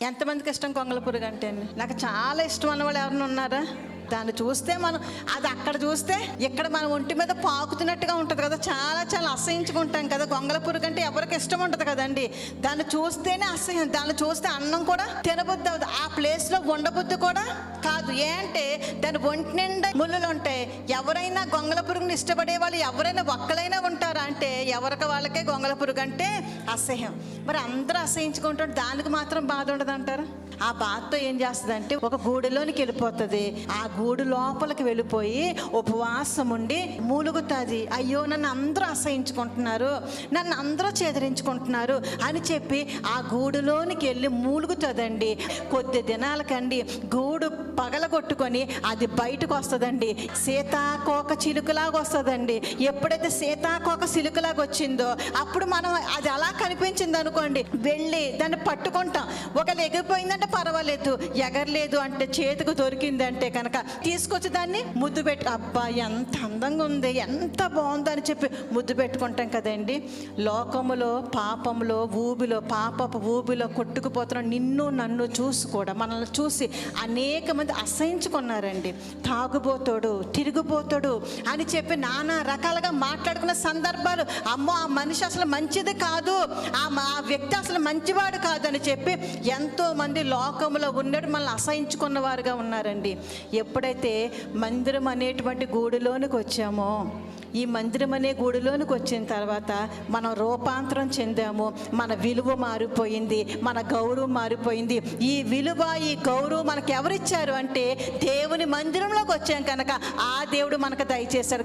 ఎంతమందికి ఇష్టం గొంగళ పురుగు అంటే? నాకు చాలా ఇష్టం అన్న వాళ్ళు ఎవరైనా ఉన్నారా? దాన్ని చూస్తే మనం అది అక్కడ చూస్తే ఇక్కడ మన ఒంటి మీద పాకుతున్నట్టుగా ఉంటుంది కదా, చాలా చాలా అసహించుకుంటాం కదా. గొంగళ పురుగు అంటే ఎవరికి ఇష్టం ఉంటుంది కదండి. దాన్ని చూస్తేనే అసహ్యం, దాన్ని చూస్తే అన్నం కూడా తినబుద్ధి అవుతుంది, ఆ ప్లేస్లో ఉండబుద్ధి కూడా కాదు. ఏంటంటే దాని ఒంటి నిండా ముళ్ళులు ఉంటాయి. ఎవరైనా గొంగళ పురుగుని ఇష్టపడే వాళ్ళు ఎవరైనా ఒక్కలైనా ఉంటారా అంటే ఎవరికి వాళ్ళకే గొంగళ పురుగు అంటే అసహ్యం. మరి అందరూ అసహించుకుంటారు, దానికి మాత్రం బాధ ఉండదు అంటారు. ఆ బాధతో ఏం చేస్తుందంటే ఒక గూడులోనికి వెళ్ళిపోతుంది. ఆ గూడు లోపలికి వెళ్ళిపోయి ఉపవాసం ఉండి మూలుగుతుంది. అయ్యో నన్ను అందరూ అసహించుకుంటున్నారు, నన్ను అందరూ చేదరించుకుంటున్నారు అని చెప్పి ఆ గూడులోనికి వెళ్ళి మూలుగుతుందండి. కొద్ది దినాలకండి గూడు పగలగొట్టుకొని అది బయటకు వస్తుందండి. సీతాకోక చిలుకలాగా వస్తుందండి. ఎప్పుడైతే సీతాకోక చిలుకలాగా వచ్చిందో అప్పుడు మనం అది అలా కనిపించింది అనుకోండి, వెళ్ళి దాన్ని పట్టుకుంటాం. ఒకవేళ ఎగిరిపోయిందంటే పర్వాలేదు, ఎగరలేదు అంటే చేతికి దొరికిందంటే కనుక తీసుకొచ్చి దాన్ని ముద్దు పెట్టి, అబ్బా ఎంత అందంగా ఉంది, ఎంత బాగుంది అని చెప్పి ముద్దు పెట్టుకుంటాం కదండి. లోకములో పాపంలో ఊబిలో పాపపు ఊబిలో కొట్టుకుపోతున్న నిన్ను నన్ను చూసి కూడా మనల్ని చూసి అనేక మంది అసహించుకున్నారండి. తాగుబోతాడు, తిరిగిపోతాడు అని చెప్పి నానా రకాలుగా మాట్లాడుకున్న సందర్భాలు. అమ్మో ఆ మనిషి అసలు మంచిది కాదు, ఆ వ్యక్తి అసలు మంచివాడు కాదు అని చెప్పి ఎంతో మంది లోకంలో ఉన్నట్టు మనల్ని అసహించుకున్న వారుగా ఉన్నారండి. ఎప్పుడైతే మందిరం అనేటువంటి గూడులోనికి వచ్చామో, ఈ మందిరం అనే గూడులోనికి వచ్చిన తర్వాత మనం రూపాంతరం చెందాము. మన విలువ మారిపోయింది, మన గౌరవం మారిపోయింది. ఈ విలువ ఈ గౌరవం మనకు ఎవరిచ్చారు అంటే దేవుని మందిరంలోకి వచ్చాం కనుక ఆ దేవుడు మనకు దయచేశాడు.